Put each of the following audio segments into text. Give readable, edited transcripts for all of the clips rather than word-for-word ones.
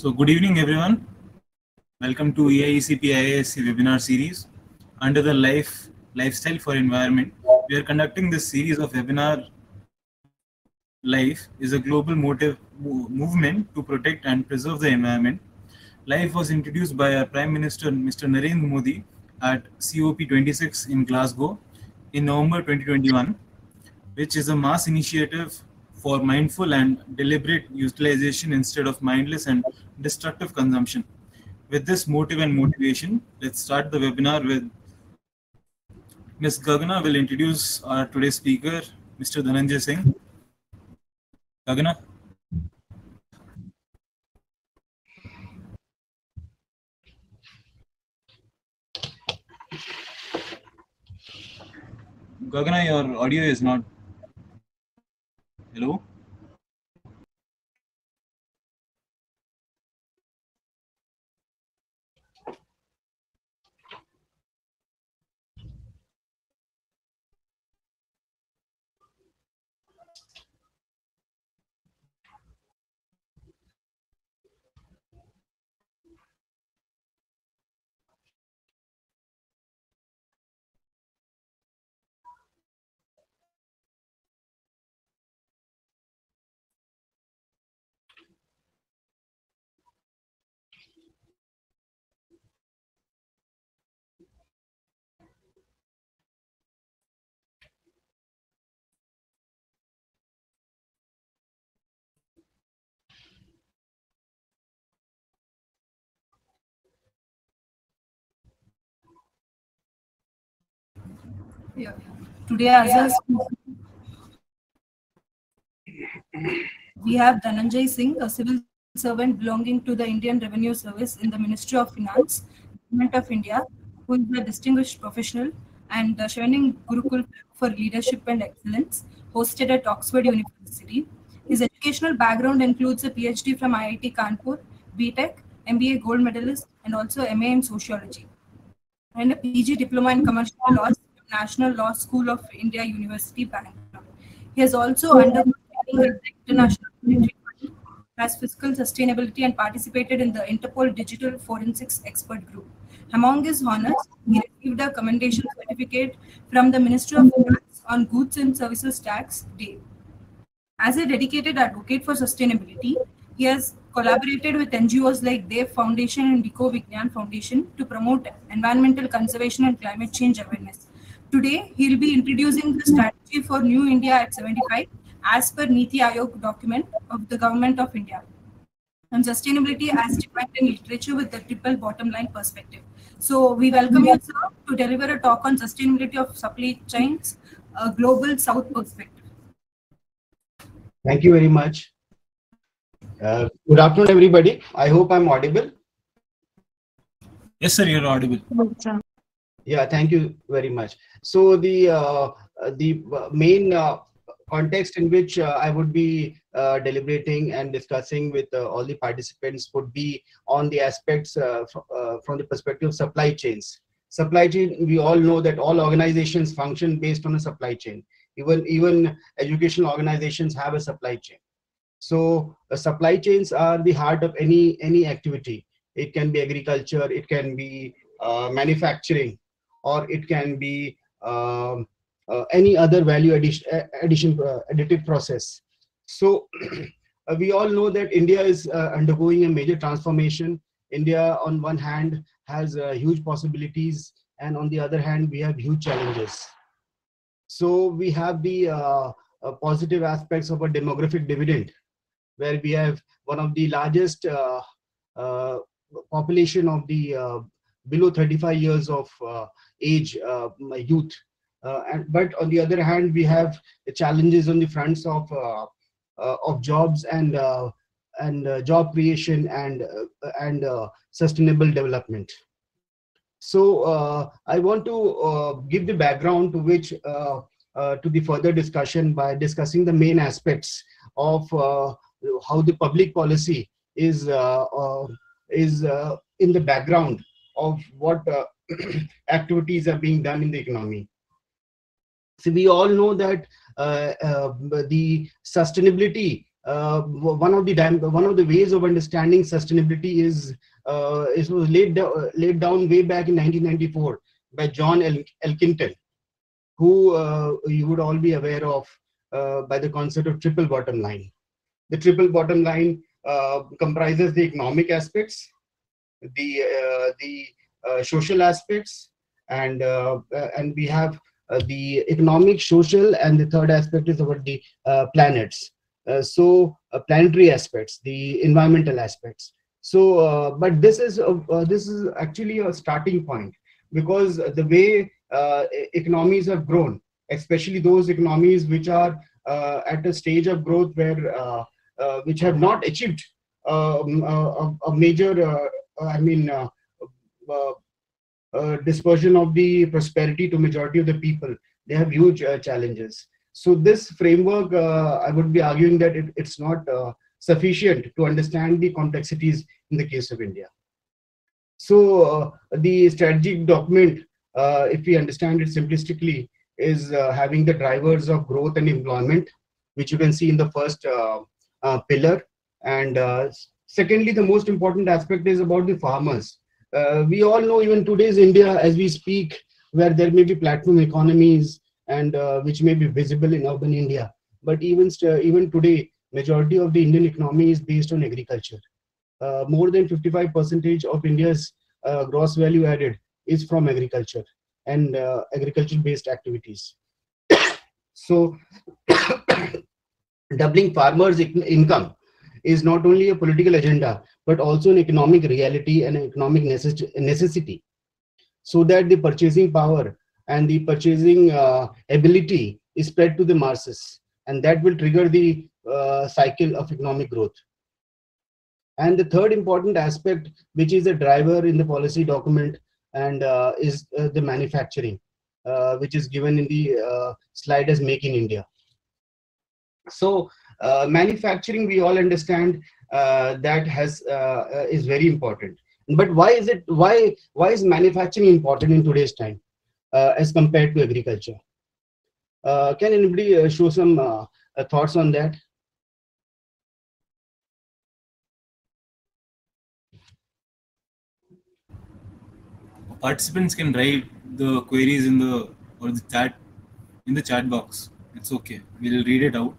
So good evening everyone. Welcome to IISC IISC webinar series under the Lifestyle for Environment. We are conducting this series of webinar. Life is a global movement to protect and preserve the environment. Life was introduced by our Prime Minister Mr. Narendra Modi at COP26 in Glasgow in November 2021, which is a mass initiative for mindful and deliberate utilization instead of mindless and destructive consumption. With this motive and motivation, let's start the webinar with Ms. Gagana will introduce our today's speaker, Mr. Dhananjay Singh. Gagana. Gagana, your audio is not. Hello? Yeah. Today, as we have Dhananjay Singh, a civil servant belonging to the Indian Revenue Service in the Ministry of Finance, Government of India, who is a distinguished professional and Shining Gurukul for Leadership and Excellence, hosted at Oxford University. His educational background includes a PhD from IIT Kanpur, BTech, MBA Gold Medalist, and also MA in Sociology, and a PG Diploma in Commercial Law from National Law School of India, University, Bangalore. He has also undergone training at the International Monetary Fund, has fiscal sustainability, and participated in the Interpol Digital Forensics Expert Group. Among his honors, he received a commendation certificate from the Ministry of Finance on Goods and Services Tax Day. As a dedicated advocate for sustainability, he has collaborated with NGOs like Dev Foundation and Eco Vigyan Foundation to promote environmental conservation and climate change awareness. Today, he will be introducing the strategy for New India at 75 as per Niti Aayog document of the Government of India on sustainability as defined in literature with the triple bottom line perspective. So we welcome you, sir, to deliver a talk on sustainability of supply chains, a global south perspective. Thank you very much. Good afternoon, everybody. I hope I'm audible. Yes, sir, you're audible. Yeah, thank you very much. So the main context in which I would be deliberating and discussing with all the participants would be on the aspects from the perspective of supply chains. Supply chain, we all know that all organizations function based on a supply chain. Even educational organizations have a supply chain. So supply chains are the heart of any activity. It can be agriculture, it can be manufacturing, or it can be any other value additive process. So we all know that India is undergoing a major transformation. India, on one hand, has huge possibilities, and on the other hand, we have huge challenges. So we have the positive aspects of a demographic dividend, where we have one of the largest population of the below 35 years of age youth. But on the other hand, we have the challenges on the fronts of jobs and job creation and sustainable development. So I want to give the background to which to the further discussion by discussing the main aspects of how the public policy is in the background of what activities are being done in the economy. So we all know that the sustainability one of the ways of understanding sustainability is it was laid down way back in 1994 by John Elkington, who you would all be aware of by the concept of triple bottom line. The triple bottom line comprises the economic aspects, the social aspects, and we have the economic, social, and the third aspect is about the planets. Planetary aspects, the environmental aspects. But this is actually a starting point, because the way economies have grown, especially those economies which are at a stage of growth where which have not achieved a major dispersion of the prosperity to majority of the people. They have huge challenges. So this framework, I would be arguing that it's not sufficient to understand the complexities in the case of India. So the strategic document, if we understand it simplistically, is having the drivers of growth and employment, which you can see in the first pillar. And secondly, the most important aspect is about the farmers. We all know even today's India, as we speak, where there may be platform economies and which may be visible in urban India. But even today, majority of the Indian economy is based on agriculture. More than 55% of India's gross value added is from agriculture and agriculture-based activities. So doubling farmers' income is not only a political agenda, but also an economic reality and an economic necessity, so that the purchasing power and the purchasing ability is spread to the masses, and that will trigger the cycle of economic growth. And the third important aspect, which is a driver in the policy document, and is the manufacturing, which is given in the slide as Make in India. So manufacturing, we all understand that is very important. But why is manufacturing important in today's time as compared to agriculture? Can anybody show some thoughts on that? Participants can write the queries in the chat box. It's okay. We'll read it out.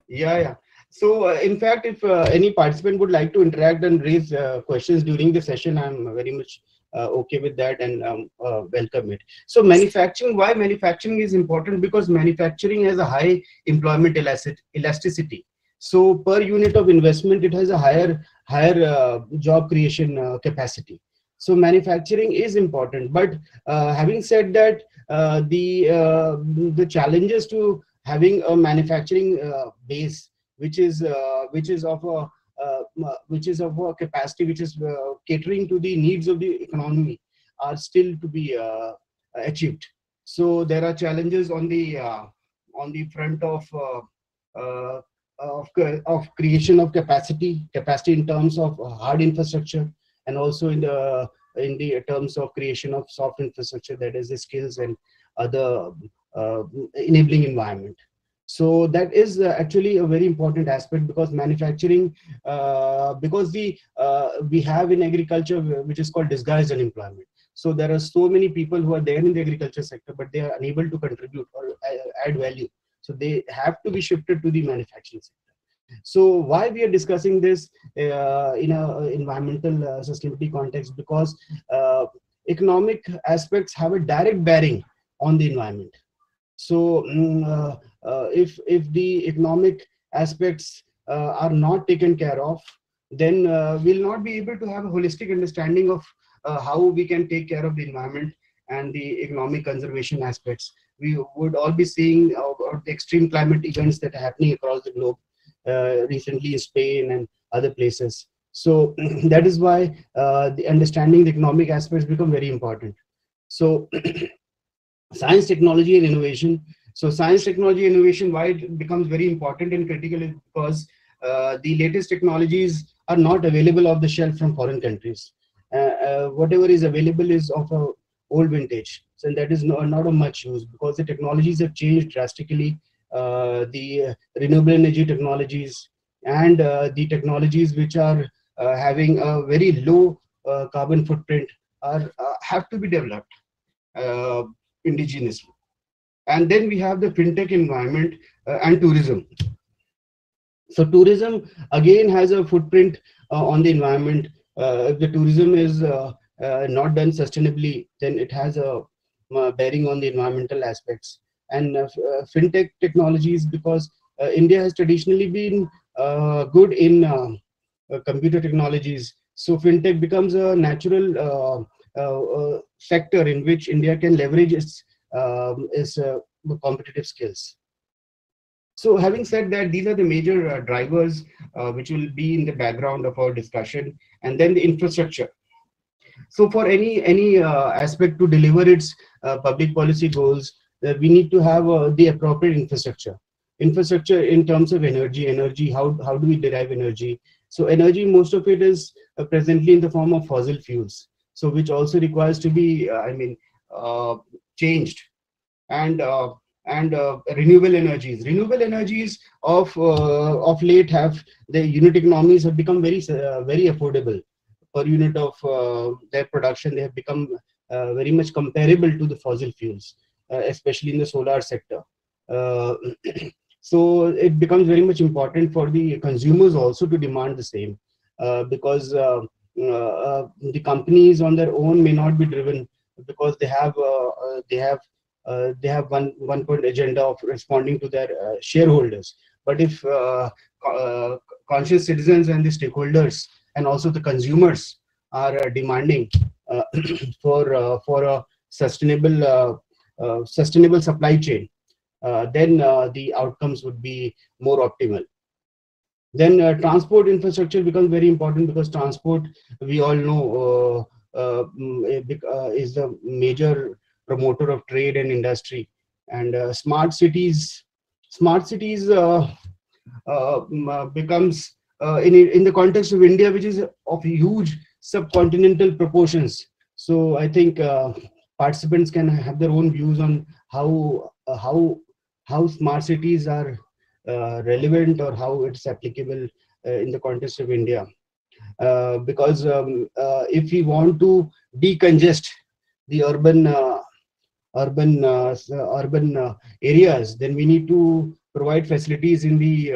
Yeah. So in fact, if any participant would like to interact and raise questions during the session, I'm very much okay with that and welcome it. So manufacturing, why manufacturing is important? Because manufacturing has a high employment elasticity. So per unit of investment, it has a higher job creation capacity. So manufacturing is important. But having said that, the challenges to having a manufacturing base which is of a capacity which is catering to the needs of the economy are still to be achieved. So there are challenges on the front of creation of capacity in terms of hard infrastructure, and also in the terms of creation of soft infrastructure, that is the skills and other enabling environment. So that is actually a very important aspect, because manufacturing, because we have in agriculture which is called disguised unemployment. So there are so many people who are there in the agriculture sector, but they are unable to contribute or add value. So they have to be shifted to the manufacturing sector. So why we are discussing this in a environmental sustainability context? Because economic aspects have a direct bearing on the environment. So if the economic aspects are not taken care of, then we'll not be able to have a holistic understanding of how we can take care of the environment and the economic conservation aspects. We would all be seeing the extreme climate events that are happening across the globe, recently in Spain and other places. So that is why the understanding the economic aspects become very important. So science, technology, and innovation. So science, technology, innovation, why it becomes very important and critical is because the latest technologies are not available off the shelf from foreign countries. Whatever is available is of a old vintage, so that is not of much use, because the technologies have changed drastically. The renewable energy technologies, and the technologies which are having a very low carbon footprint are have to be developed indigenously. And then we have the fintech environment and tourism. So tourism again has a footprint on the environment. If the tourism is not done sustainably, then it has a bearing on the environmental aspects. And fintech technologies, because India has traditionally been good in computer technologies, so fintech becomes a natural sector in which India can leverage its competitive skills. So having said that, these are the major drivers which will be in the background of our discussion. And then the infrastructure. So for any aspect to deliver its public policy goals, we need to have the appropriate infrastructure. Infrastructure in terms of energy, how do we derive energy? So energy, most of it is presently in the form of fossil fuels, so which also requires to be, changed. And renewable energies. Renewable energies of late have the unit economies have become very affordable per unit of their production. They have become very much comparable to the fossil fuels, especially in the solar sector. So it becomes very much important for the consumers also to demand the same, because the companies on their own may not be driven, because they have one point agenda of responding to their shareholders. But if conscious citizens and the stakeholders and also the consumers are demanding for a sustainable supply chain, then the outcomes would be more optimal. Then transport infrastructure becomes very important, because transport, we all know, is the major promoter of trade and industry. And smart cities becomes in the context of India, which is of huge subcontinental proportions. So I think participants can have their own views on how smart cities are relevant, or how it's applicable in the context of India. Because if we want to decongest the urban areas, then we need to provide facilities in the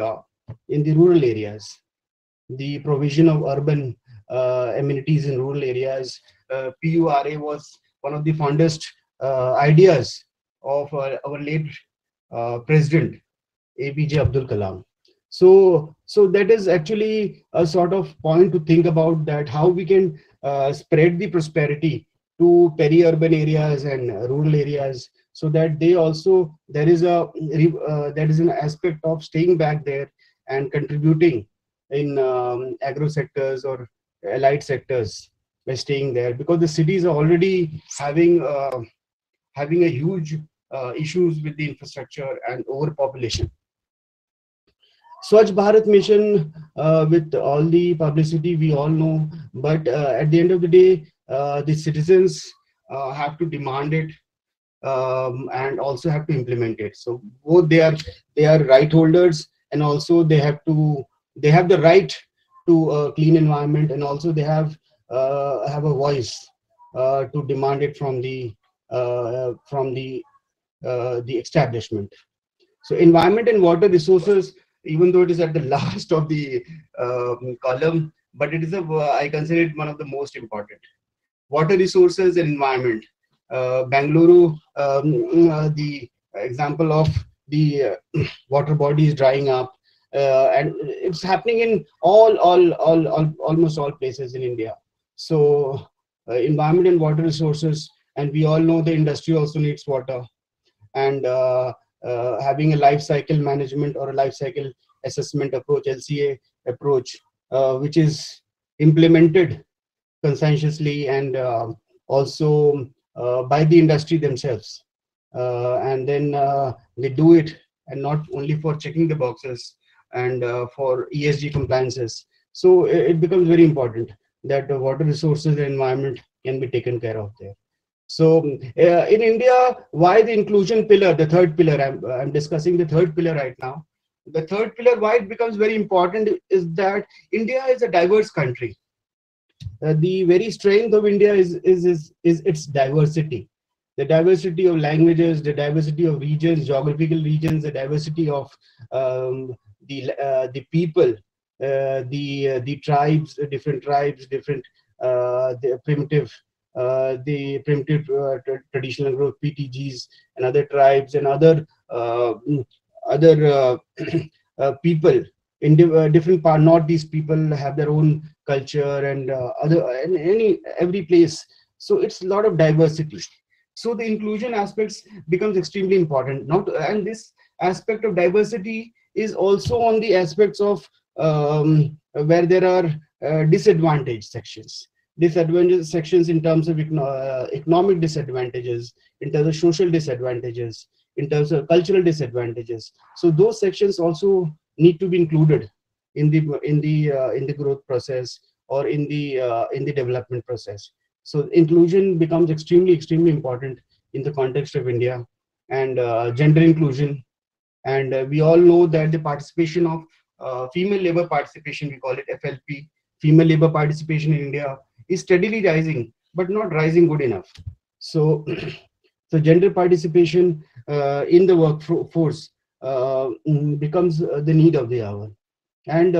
rural areas. The provision of urban amenities in rural areas, PURA was one of the fondest ideas of our late President APJ Abdul Kalam. So that is actually a sort of point to think about, that how we can spread the prosperity to peri-urban areas and rural areas, so that they also, there is an aspect of staying back there and contributing in agro sectors or allied sectors by staying there, because the cities are already having a huge issues with the infrastructure and overpopulation. Swachh Bharat mission, with all the publicity, we all know, but at the end of the day, the citizens have to demand it, and also have to implement it. So both they are right holders, and also they have the right to a clean environment, and also they have a voice to demand it from the establishment. So environment and water resources, even though it is at the last of the column, but it is I consider it one of the most important. Water resources and environment. Bangalore, the example of the water bodies drying up, and it's happening in almost all places in India. So environment and water resources, and we all know the industry also needs water, and having a life cycle management or a life cycle assessment approach, LCA approach, which is implemented conscientiously and also by the industry themselves, and then they do it, and not only for checking the boxes and for ESG compliances. So it becomes very important that the water resources and environment can be taken care of there. So in India, why the inclusion pillar, the third pillar, I'm discussing the third pillar right now. The third pillar, why it becomes very important, is that India is a diverse country. The very strength of India is its diversity. The diversity of languages, the diversity of regions, geographical regions, the diversity of the people, the tribes, different tribes, different the primitive traditional group PTGs and other tribes and other people in different part. Northeast people have their own culture and other and every place. So it's a lot of diversity. So the inclusion aspects becomes extremely important. Not and this aspect of diversity is also on the aspects of where there are disadvantaged sections. Disadvantaged sections in terms of economic disadvantages, in terms of social disadvantages, in terms of cultural disadvantages. So those sections also need to be included in the growth process or in the development process. So inclusion becomes extremely important in the context of India, and gender inclusion. And we all know that the participation of female labor participation, we call it FLP, female labor participation in India, is steadily rising, but not rising good enough. So, so gender participation in the workforce becomes the need of the hour. And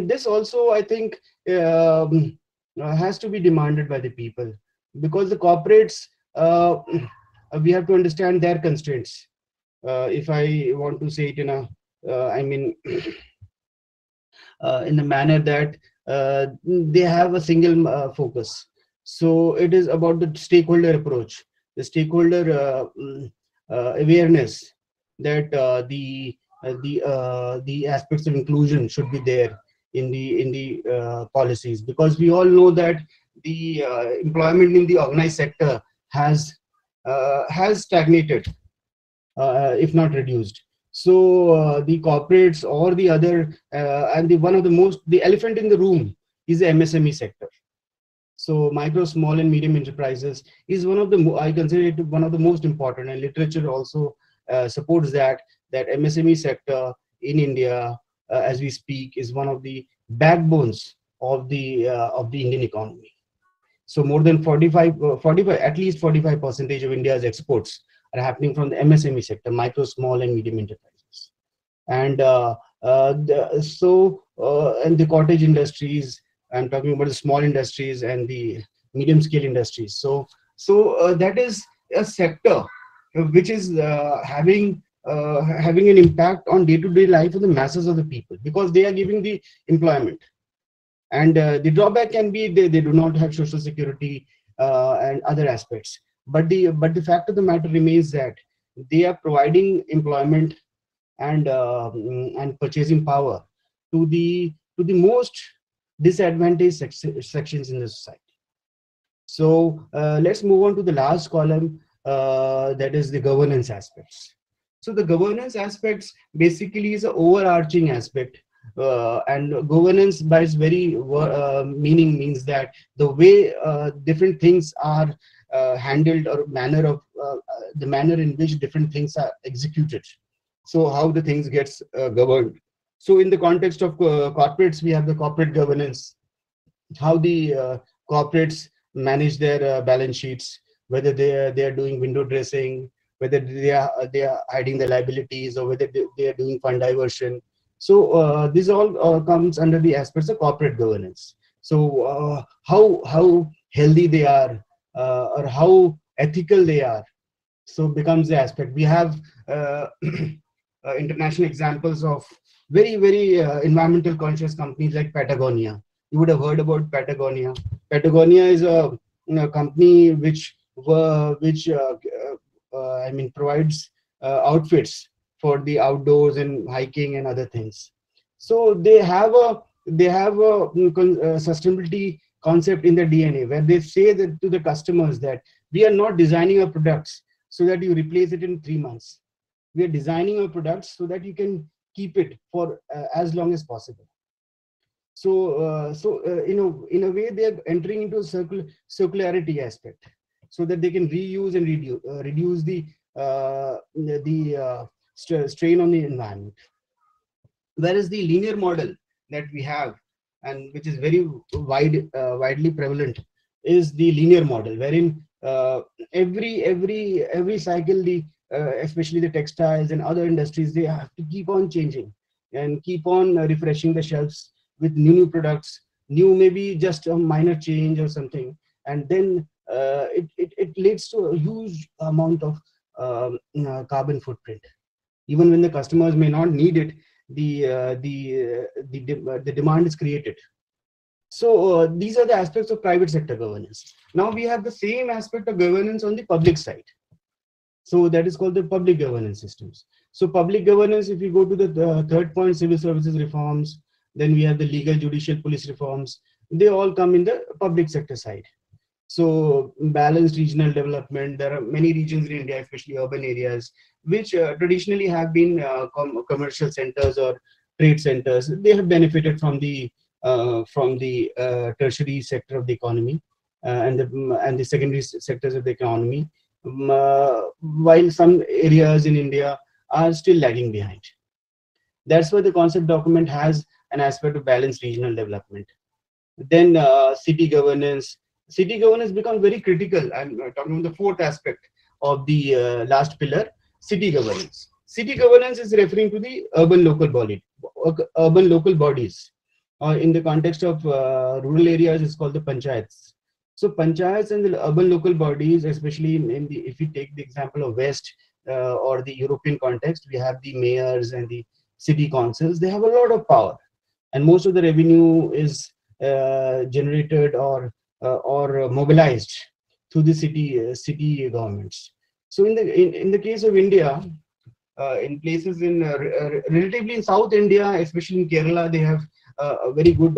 this also, I think, has to be demanded by the people, because the corporates, we have to understand their constraints. If I want to say it in a, in a manner that they have a single focus. So it is about the stakeholder approach, the stakeholder awareness that the aspects of inclusion should be there in the policies, because we all know that the employment in the organized sector has stagnated, if not reduced. So the corporates or the other, and the elephant in the room is the MSME sector. So micro, small, and medium enterprises is I consider it one of the most important, and literature also supports that MSME sector in India, as we speak, is one of the backbones of the Indian economy. So more than 45, at least 45% of India's exports are happening from the MSME sector, micro, small, and medium enterprises. And and the cottage industries, I'm talking about the small industries and the medium scale industries. So that is a sector which is having an impact on day-to-day life of the masses of the people, because they are giving the employment. And the drawback can be they do not have social security and other aspects. But the fact of the matter remains that they are providing employment and purchasing power to the most disadvantaged sections in the society. So let's move on to the last column, that is the governance aspects. So the governance aspects basically is an overarching aspect. And governance by its very meaning means that the way different things are handled, or the manner in which different things are executed. So how the things gets governed. So in the context of corporates, we have the corporate governance, how the corporates manage their balance sheets, whether they are doing window dressing, whether they are hiding the liabilities, or whether they are doing fund diversion. So this all comes under the aspects of corporate governance. So how healthy they are, or how ethical they are, so becomes the aspect. We have international examples of very environmental conscious companies like Patagonia. You would have heard about Patagonia. Patagonia is a company which provides outfits for the outdoors and hiking and other things. So they have a sustainability concept in their DNA, where they say that to the customers that we are not designing our products so that you replace it in 3 months. We are designing our products so that you can keep it for as long as possible. So in a way, they are entering into a circularity aspect, so that they can reuse and reduce the strain on the environment. Whereas the linear model that we have, and which is very widely prevalent, is the linear model, wherein every cycle, especially the textiles and other industries, they have to keep on changing and keep on refreshing the shelves with new products, new, maybe just a minor change or something, and then it leads to a huge amount of carbon footprint. Even when the customers may not need it, the demand is created. So these are the aspects of private sector governance. Now we have the same aspect of governance on the public side. So that is called the public governance systems. So public governance, if you go to the third point, civil services reforms, then we have the legal, judicial, police reforms. They all come in the public sector side. So balanced regional development. There are many regions in India, especially urban areas, which traditionally have been commercial centers or trade centers. They have benefited from the tertiary sector of the economy and the secondary sectors of the economy, while some areas in India are still lagging behind. That's why the concept document has an aspect of balanced regional development. Then city governance. City governance becomes very critical. I'm talking about the fourth aspect of the last pillar, city governance. City governance is referring to the urban local bodies. In the context of rural areas, it's called the panchayats. So panchayats and the urban local bodies, especially if you take the example of West or the European context, we have the mayors and the city councils. They have a lot of power, and most of the revenue is generated or mobilized through the city governments. So in the case of India, in places in relatively in South India, especially in Kerala, they have a very good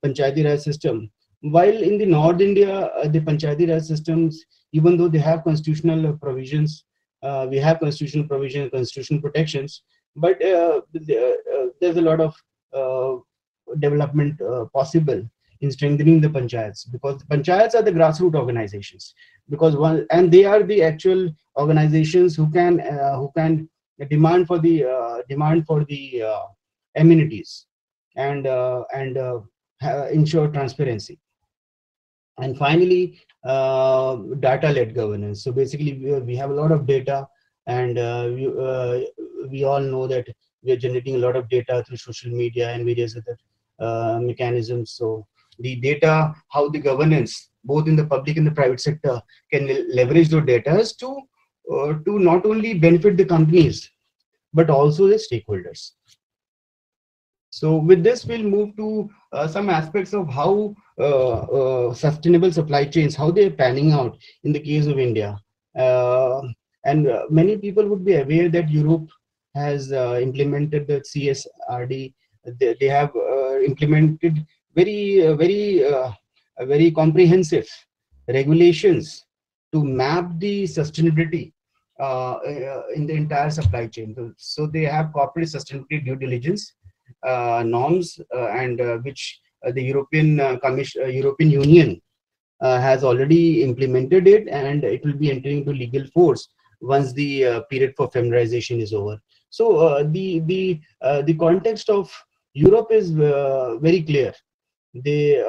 Panchayati Raj system. While in the North India, the Panchayati Raj systems, even though they have constitutional provisions, we have constitutional provisions, constitutional protections, but there's a lot of development possible in strengthening the panchayats, because the panchayats are the grassroots organizations, and they are the actual organizations who can demand for the amenities and ensure transparency. And finally, data-led governance. So basically, we have a lot of data, and we all know that we are generating a lot of data through social media and various other mechanisms. So the data, how the governance, both in the public and the private sector, can leverage those data to not only benefit the companies, but also the stakeholders. So with this, we'll move to some aspects of how sustainable supply chains, how they're panning out in the case of India. And many people would be aware that Europe has implemented the CSRD. They have implemented very comprehensive regulations to map the sustainability in the entire supply chain. So they have corporate sustainability due diligence norms, and which the European Union has already implemented it, and it will be entering into legal force once the period for familiarization is over. So the context of Europe is very clear. They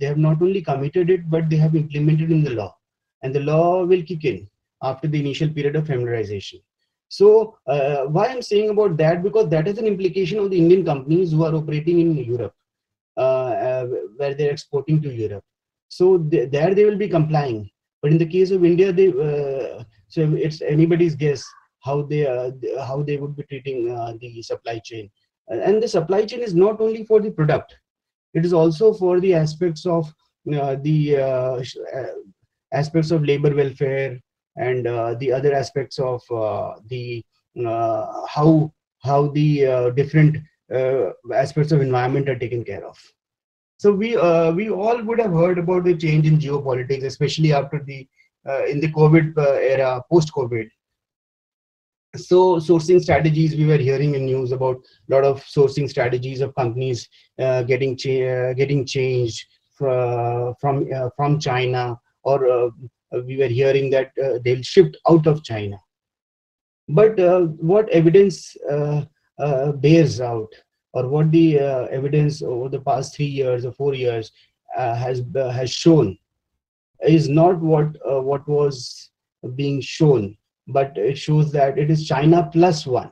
have not only committed it, but they have implemented in the law, and the law will kick in after the initial period of familiarization. So why I'm saying about that, because that is an implication of the Indian companies who are operating in Europe, where they're exporting to Europe. So there they will be complying. But in the case of India, so it's anybody's guess how they would be treating the supply chain. And the supply chain is not only for the product; it is also for the aspects of aspects of labor welfare, and the other aspects of how the different aspects of environment are taken care of. So we all would have heard about the change in geopolitics, especially after in the COVID era, post-COVID. So sourcing strategies, we were hearing in news about a lot of sourcing strategies of companies getting changed from China, or we were hearing that they'll shift out of China. But what evidence bears out or what the evidence over the past 3 years or 4 years has shown is not what was being shown, but it shows that it is China plus one.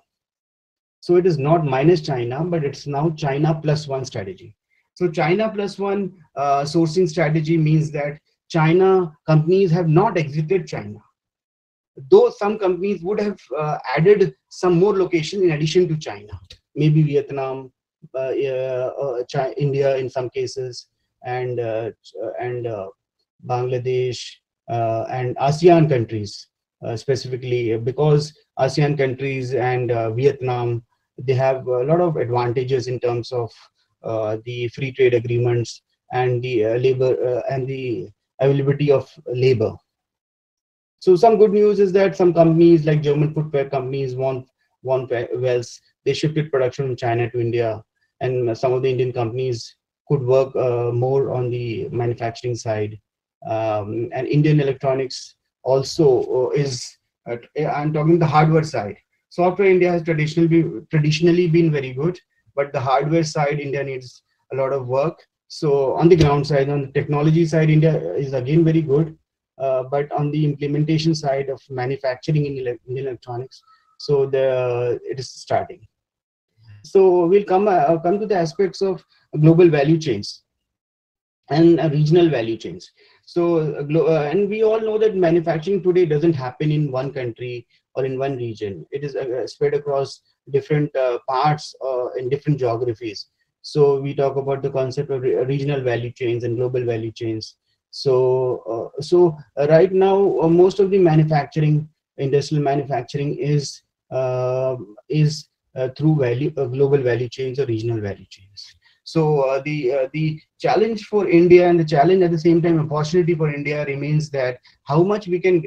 So it is not minus China, but it's now China plus one strategy. So China plus one sourcing strategy means that China companies have not exited China, though some companies would have added some more location in addition to China, maybe Vietnam, India in some cases, and Bangladesh, and ASEAN countries, specifically because ASEAN countries and Vietnam, they have a lot of advantages in terms of the free trade agreements and the labor and the availability of labor. So some good news is that some companies like German footwear companies won wells. They shifted production from China to India, and some of the Indian companies could work more on the manufacturing side. And Indian electronics also is, I'm talking the hardware side. Software India has traditionally been very good, but the hardware side India needs a lot of work. So on the ground side, on the technology side, India is again very good. But on the implementation side of manufacturing in Indian electronics, so it is starting. So we'll come to the aspects of global value chains and regional value chains. So and we all know that manufacturing today doesn't happen in one country or in one region. It is spread across different parts in different geographies. So we talk about the concept of regional value chains and global value chains. So right now, most of the industrial manufacturing is through global value chains or regional value chains. So the challenge for India, and the challenge at the same time opportunity for India, remains that how much we can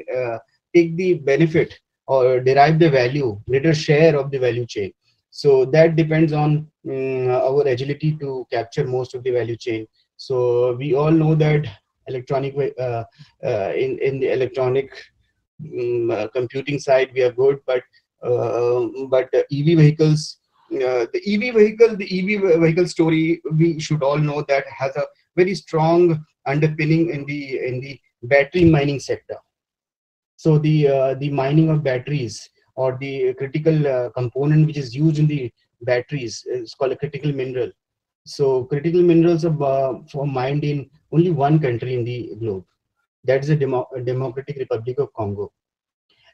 take the benefit or derive the value, greater share of the value chain. So that depends on our agility to capture most of the value chain. So we all know that electronic in the electronic computing side we are good, but EV vehicles, the EV vehicle story, we should all know that has a very strong underpinning in the battery mining sector. So the mining of batteries, or the critical component which is used in the batteries, is called a critical mineral. So critical minerals are mined in only one country in the globe. That is the Democratic Republic of Congo.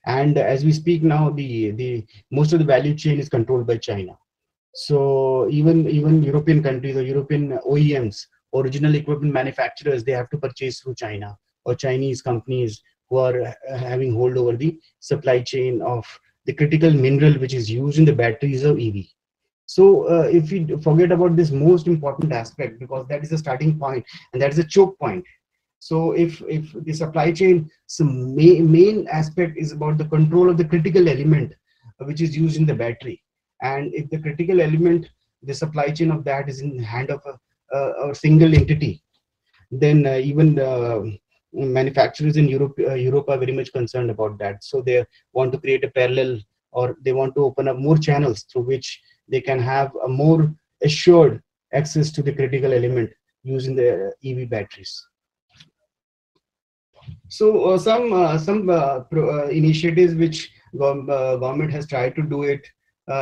And as we speak now, the most of the value chain is controlled by China. So even European countries or European OEMs, original equipment manufacturers, they have to purchase through China, or Chinese companies who are having hold over the supply chain of the critical mineral which is used in the batteries of EV. So if we forget about this most important aspect, because that is the starting point and that is a choke point. So if the supply chain, some main aspect is about the control of the critical element which is used in the battery. And if the critical element, the supply chain of that is in the hand of a single entity, then even the manufacturers in Europe are very much concerned about that. So they want to create a parallel, or they want to open up more channels through which they can have a more assured access to the critical element using the EV batteries. So some initiatives which government has tried to do it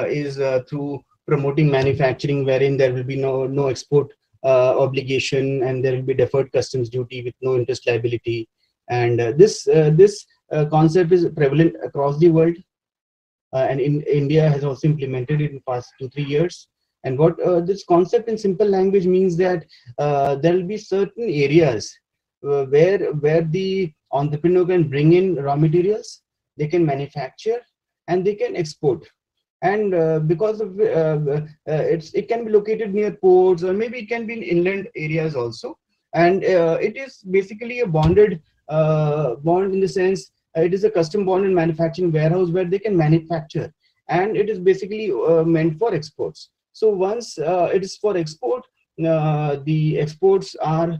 is through promoting manufacturing, wherein there will be no export obligation, and there will be deferred customs duty with no interest liability. And this concept is prevalent across the world, and in India has also implemented it in past 2-3 years. And what this concept in simple language means that there will be certain areas where the entrepreneur can bring in raw materials, they can manufacture, and they can export. And because of it can be located near ports, or maybe it can be in inland areas also. And it is basically a bond in the sense it is a custom bonded manufacturing warehouse where they can manufacture, and it is basically meant for exports. So once it is for export, the exports are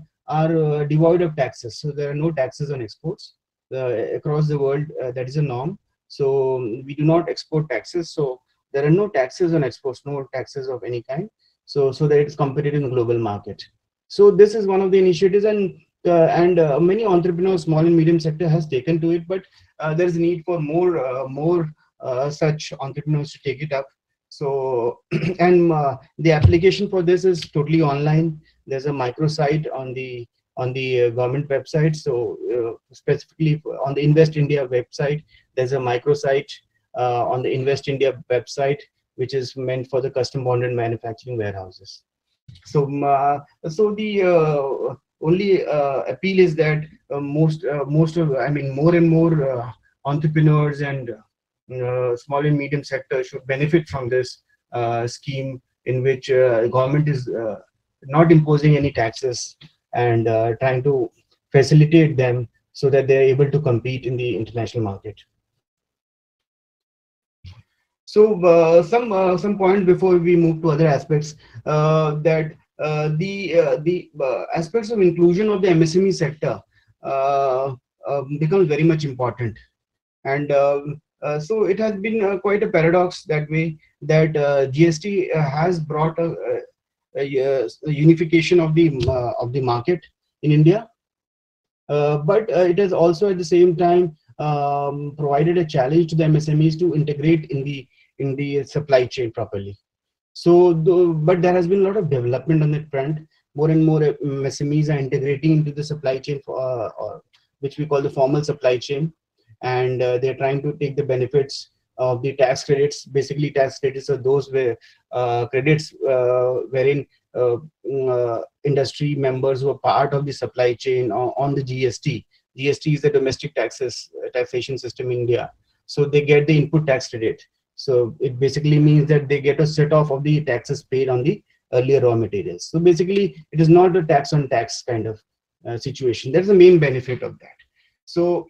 devoid of taxes. So there are no taxes on exports across the world. That is a norm. So we do not export taxes. So there are no taxes on exports, no taxes of any kind. so that it's competitive in the global market. So this is one of the initiatives, and many entrepreneurs, small and medium sector, has taken to it, but there is a need for more such entrepreneurs to take it up. So and the application for this is totally online. There's a microsite on the government website. So specifically on the Invest India website, there's a microsite on the Invest India website, which is meant for the custom bonded manufacturing warehouses. So the only appeal is that more and more entrepreneurs and small and medium sector should benefit from this scheme, in which government is not imposing any taxes and trying to facilitate them so that they're able to compete in the international market. So some point before we move to other aspects, that the aspects of inclusion of the MSME sector becomes very much important. And so it has been quite a paradox that way, that GST has brought a unification of the market in India, but it has also at the same time provided a challenge to the MSMEs to integrate in the supply chain properly. So, but there has been a lot of development on that front. More and more MSMEs are integrating into the supply chain, which we call the formal supply chain, and they're trying to take the benefits of the tax credits. Basically, tax credits are those where credits wherein industry members who are part of the supply chain on the GST. GST is the domestic taxation system in India. So they get the input tax credit. So it basically means that they get a set off of the taxes paid on the earlier raw materials. So basically, it is not a tax on tax kind of situation. That's the main benefit of that. So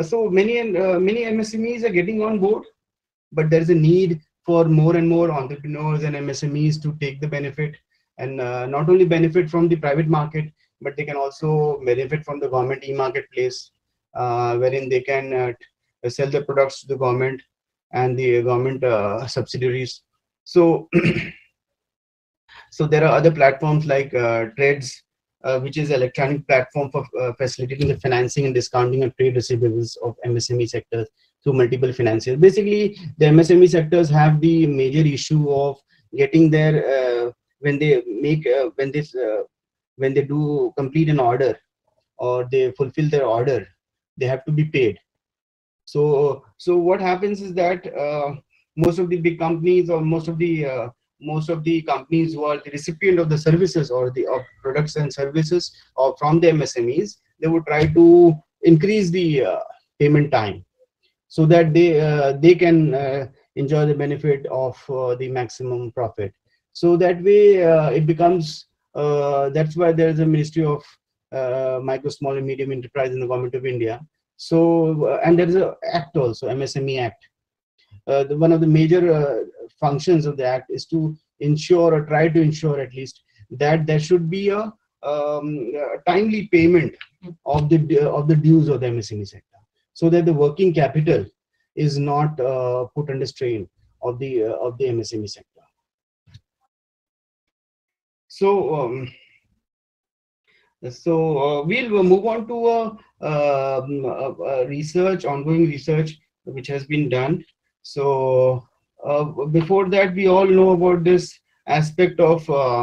so many MSMEs are getting on board, but there is a need for more and more entrepreneurs and MSMEs to take the benefit, and not only benefit from the private market, but they can also benefit from the government e-marketplace, wherein they can sell their products to the government and the government subsidiaries. So so there are other platforms like Trades, which is an electronic platform for facilitating the financing and discounting of trade receivables of MSME sectors through multiple financiers. Basically, the MSME sectors have the major issue of getting their when they do complete an order or they fulfill their order, they have to be paid. So what happens is that most of the big companies, or most of the companies who are the recipient of the services or of products and services or from the MSMEs, they would try to increase the payment time so that they can enjoy the benefit of the maximum profit. So that way it becomes, that's why there is a Ministry of Micro, Small and Medium Enterprise in the Government of India. So and there is an act also, MSME Act. One of the major functions of the act is to ensure, or try to ensure at least, that there should be a timely payment of the dues of the MSME sector, so that the working capital is not put under strain of the MSME sector. So we'll move on to ongoing research which has been done. So before that, we all know about this aspect of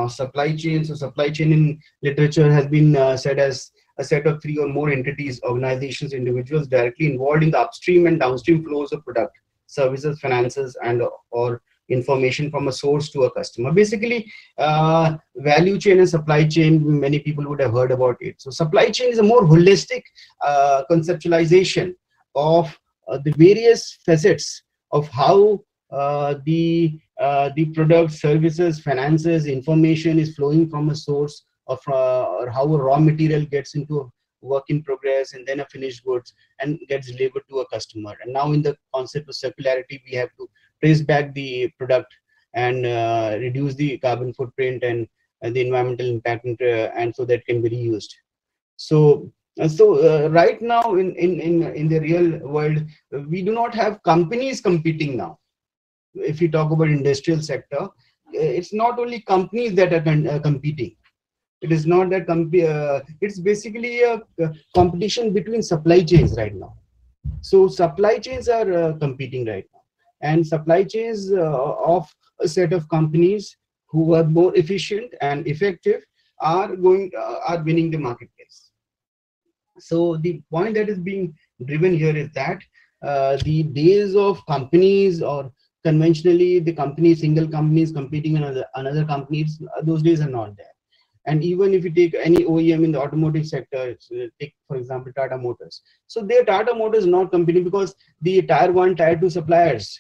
supply chain. So supply chain in literature has been said as a set of three or more entities, organizations, individuals directly involved in the upstream and downstream flows of product, services, finances, and or information from a source to a customer. Basically, value chain and supply chain, many people would have heard about it. So supply chain is a more holistic conceptualization of the various facets of how the product, services, finances, information is flowing from a source of or how a raw material gets into a work in progress and then a finished goods and gets delivered to a customer. And now in the concept of circularity, we have to trace back the product and reduce the carbon footprint and the environmental impact, and so that can be reused. So right now in the real world, we do not have companies competing now. If you talk about industrial sector, it's not only companies that are competing. It is not that it's basically a competition between supply chains right now. So supply chains are competing right now, and supply chains of a set of companies who are more efficient and effective are winning the marketplace. So the point that is being driven here is that the days of companies, or conventionally the single companies competing in another companies, those days are not there. And even if you take any OEM in the automotive sector, take for example Tata Motors. So their Tata Motors is not competing because the tier 1, tier 2 suppliers,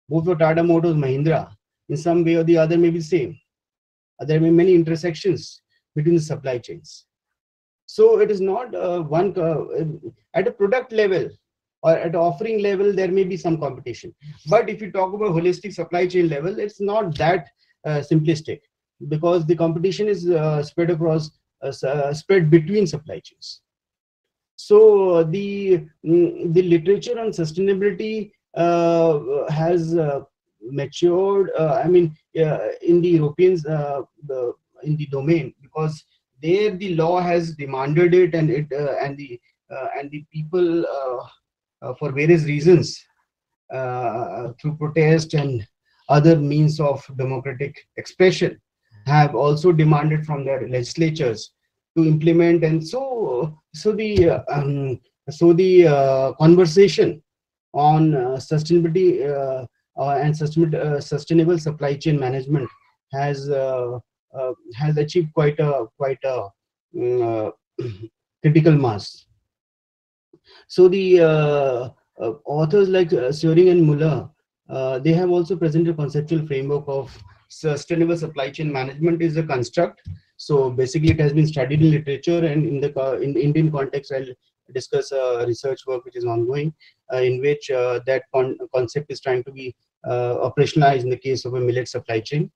both for Tata Motors, Mahindra, in some way or the other may be same. There may be many intersections between the supply chains. So it is not at a product level or at offering level, there may be some competition. But if you talk about holistic supply chain level, it's not that simplistic, because the competition is spread across, spread between supply chains. So the literature on sustainability has matured. I mean, in the Europeans, in the domain, because there the law has demanded it, and the people for various reasons, through protest and other means of democratic expression, have also demanded from their legislatures to implement. And so the conversation on sustainability and sustainable supply chain management has achieved quite a critical mass. So the authors like Singh and Muller, they have also presented a conceptual framework of sustainable supply chain management is a construct. So basically it has been studied in literature, and in the Indian context I'll discuss research work which is ongoing, in which that concept is trying to be operationalized in the case of a millet supply chain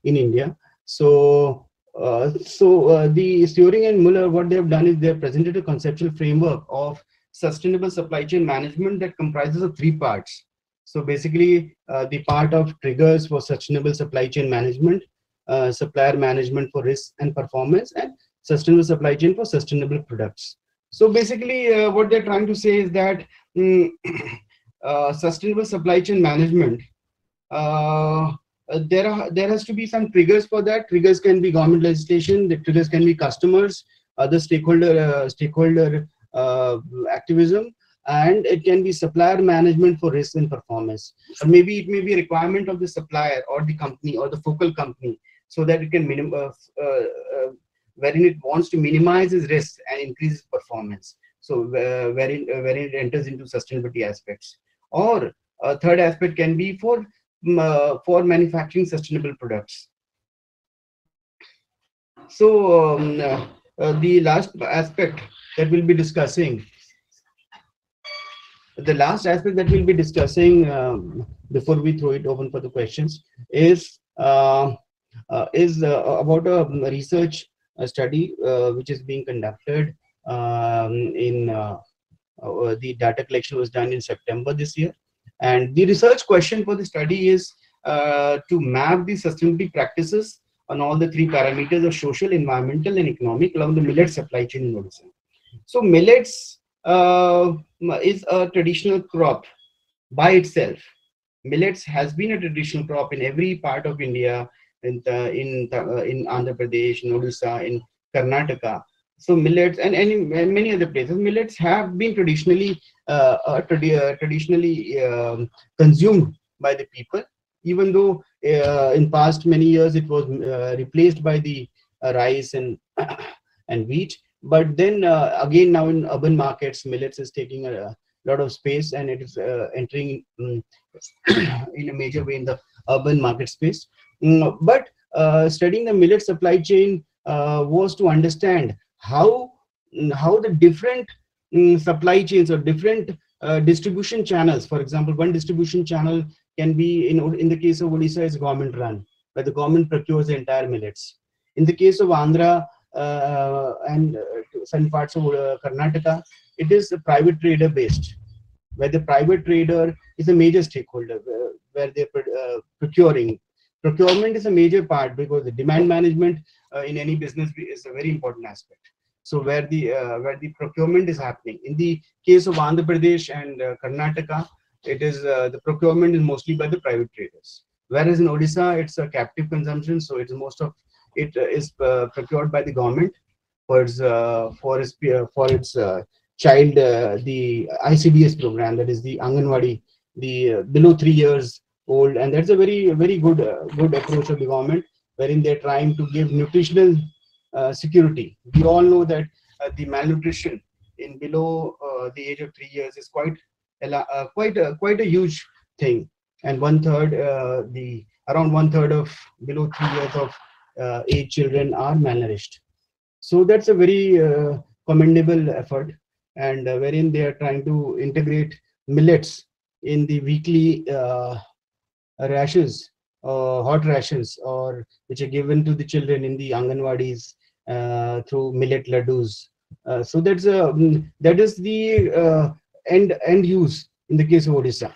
in India. So the Singh and Muller, what they have done is they have presented a conceptual framework of sustainable supply chain management that comprises of 3 parts. So basically, the part of triggers for sustainable supply chain management, supplier management for risk and performance, and sustainable supply chain for sustainable products. So basically, what they're trying to say is that sustainable supply chain management, there has to be some triggers for that. Triggers can be government legislation, the triggers can be customers, other stakeholder activism, and it can be supplier management for risk and performance. Or maybe it may be a requirement of the supplier or the company or the focal company, so that it can wherein it wants to minimize its risk and increase its performance. So wherein it enters into sustainability aspects. Or a third aspect can be for manufacturing sustainable products. So the last aspect that we'll be discussing, before we throw it open for the questions, is about a research study which is being conducted in the data collection was done in September this year. And the research question for the study is to map the sustainability practices on all the 3 parameters of social, environmental, and economic along the millet supply chain in Odisha. So millets is a traditional crop by itself. Millets has been a traditional crop in every part of India, in Andhra Pradesh, in Odisha, in Karnataka. So millets and many other places, millets have been traditionally consumed by the people, even though in past many years it was replaced by the rice and wheat. But then again, now in urban markets, millets is taking a lot of space, and it is entering in a major way in the urban market space. But studying the millet supply chain was to understand how the different supply chains or different distribution channels. For example, one distribution channel can be in the case of Odisha is government run, where the government procures the entire millets. In the case of Andhra and some parts of Karnataka, it is a private trader based, where the private trader is a major stakeholder, where they're procuring. procurement is a major part, because the demand management in any business is a very important aspect. So where the procurement is happening, in the case of Andhra Pradesh and Karnataka, it is the procurement is mostly by the private traders. Whereas in Odisha, it's a captive consumption, so it's most of it is procured by the government for its child, the ICDS program, that is the Anganwadi, the below 3 years old, and that's a very good approach of the government, wherein they're trying to give nutritional security. We all know that the malnutrition in below the age of 3 years is quite a huge thing, and around one third of below 3 years of age children are malnourished. So that's a very commendable effort, and wherein they are trying to integrate millets in the weekly rations, hot rations, or which are given to the children in the Anganwadis through millet laddus. So that is the end use in the case of Odisha.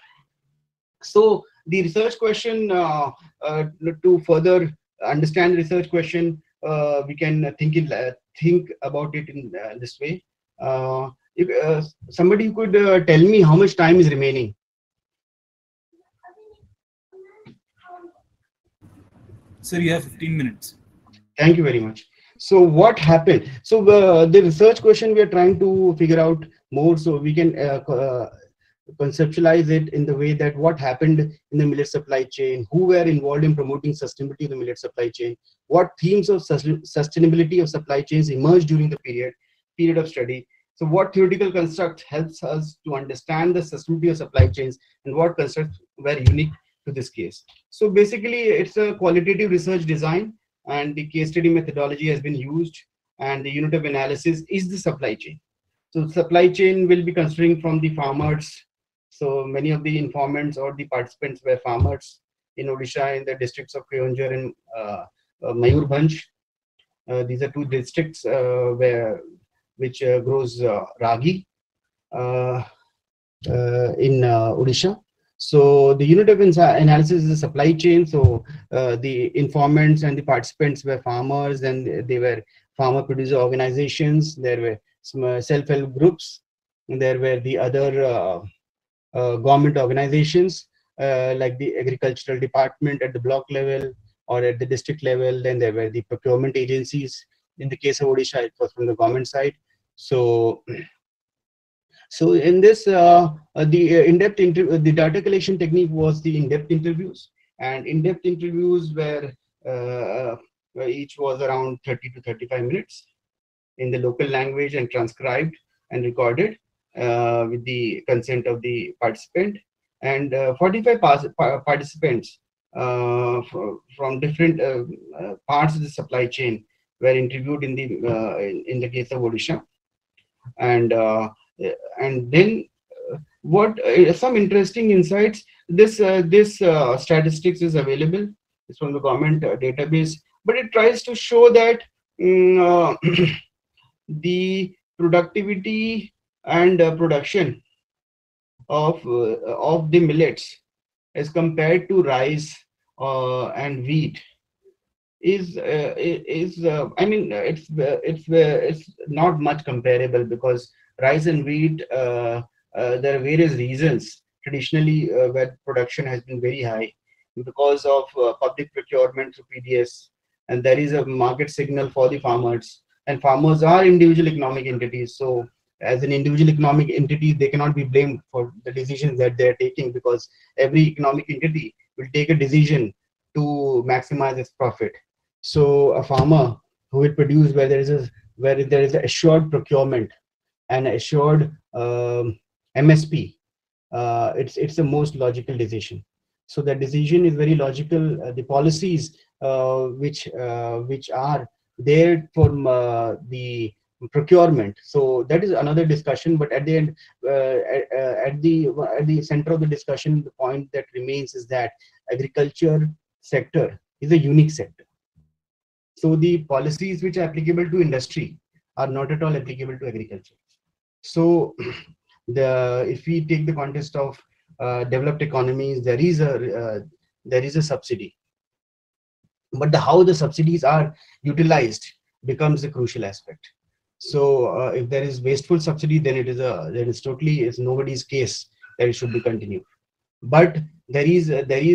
So the research question, to further understand the research question, we can think about it in this way. If somebody could tell me how much time is remaining. Sir, you have 15 minutes. Thank you very much. So what happened? So the research question we are trying to figure out more, so we can conceptualize it in the way that what happened in the millet supply chain, who were involved in promoting sustainability of the millet supply chain, what themes of sustainability of supply chains emerged during the period of study. So what theoretical construct helps us to understand the sustainability of supply chains, and what constructs were unique to this case. So basically, it's a qualitative research design, and the case study methodology has been used, and the unit of analysis is the supply chain. So supply chain will be considering from the farmers. So many of the informants or the participants were farmers in Odisha, in the districts of Keonjhar and Mayurbhanj. These are two districts which grows ragi in Odisha. So the unit of analysis is the supply chain. So the informants and the participants were farmers, and they were farmer producer organizations. There were some self-help groups, and there were the other government organizations like the agricultural department at the block level or at the district level. Then there were the procurement agencies. In the case of Odisha, it was from the government side. So in this, the data collection technique was the in-depth interviews, and in-depth interviews were each was around 30 to 35 minutes in the local language, and transcribed and recorded with the consent of the participant. And 45 participants from different parts of the supply chain were interviewed in the case of Odisha. And then what some interesting insights. This statistics is available. It's from the government database, but it tries to show that the productivity and production of the millets as compared to rice and wheat is I mean, it's not much comparable, because rice and wheat, there are various reasons traditionally where production has been very high because of public procurement through PDS, and there is a market signal for the farmers, and farmers are individual economic entities. So as an individual economic entity, they cannot be blamed for the decisions that they are taking, because every economic entity will take a decision to maximize its profit. So a farmer who will produce where there is a assured procurement and assured MSP, it's the most logical decision. So the decision is very logical. The policies which are there for the procurement. So that is another discussion. But at the end, at the center of the discussion, the point that remains is that agriculture sector is a unique sector. So the policies which are applicable to industry are not at all applicable to agriculture. So if we take the context of developed economies, there is a subsidy but how the subsidies are utilized becomes a crucial aspect. So if there is wasteful subsidy, then it's totally, it's nobody's case that it should be continued. But there is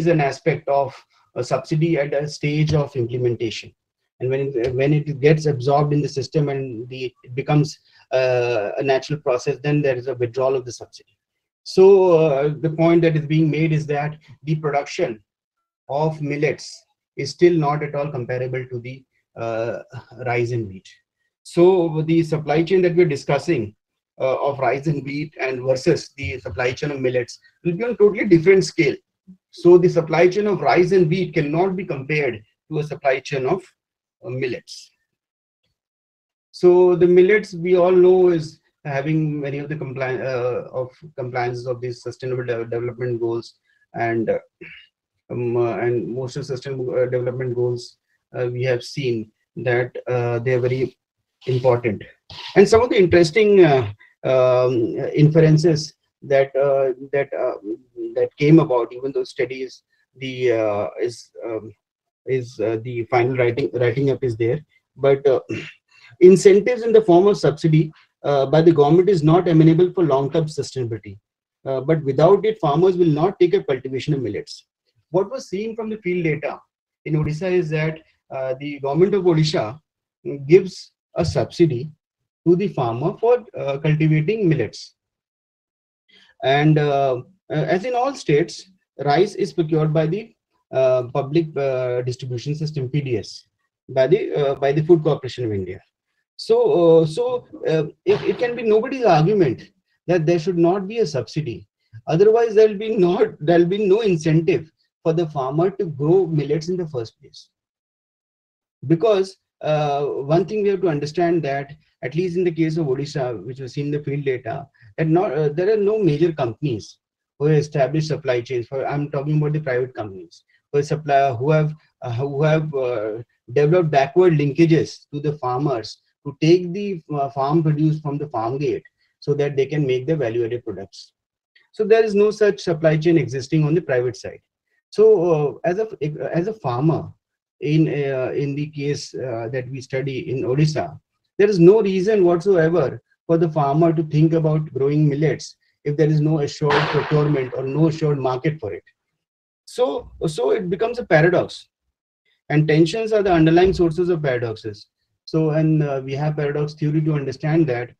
an aspect of a subsidy at a stage of implementation, and when it gets absorbed in the system and it becomes a natural process, then there is a withdrawal of the subsidy. So the point that is being made is that the production of millets is still not at all comparable to the rice and wheat. So the supply chain that we're discussing of rice and wheat and versus the supply chain of millets will be on totally different scale. So the supply chain of rice and wheat cannot be compared to a supply chain of millets. So the millets, we all know, is having many of the compliances of these sustainable development goals, and most of sustainable development goals we have seen that they are very important. And some of the interesting inferences that came about, even though studies, the the final writing up is there, but incentives in the form of subsidy by the government is not amenable for long-term sustainability. But without it, farmers will not take up cultivation of millets. What was seen from the field data in Odisha is that the government of Odisha gives a subsidy to the farmer for cultivating millets. And as in all states, rice is procured by the public distribution system, PDS, by the Food Corporation of India. So it can be nobody's argument that there should not be a subsidy. Otherwise, there'll be no incentive for the farmer to grow millets in the first place. Because one thing we have to understand, that at least in the case of Odisha, which was seen in the field data, that there are no major companies who have established supply chains. I'm talking about the private companies who have developed backward linkages to the farmers to take the farm produce from the farm gate so that they can make the value-added products. So there is no such supply chain existing on the private side. So as a farmer, in the case that we study in Odisha, there is no reason whatsoever for the farmer to think about growing millets if there is no assured procurement or no assured market for it. So it becomes a paradox, and tensions are the underlying sources of paradoxes. So, and we have paradox theory to understand that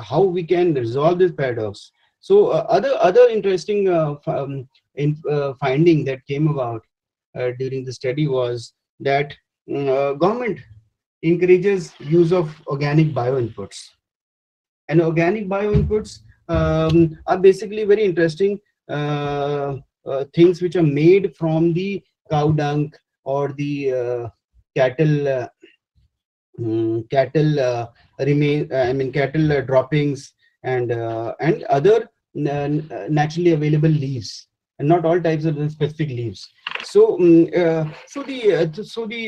how we can resolve this paradox. So other interesting finding that came about during the study was that government encourages use of organic bioinputs, and organic bioinputs are basically very interesting things which are made from the cow dung or the cattle droppings and other naturally available leaves, and not all types of specific leaves. So the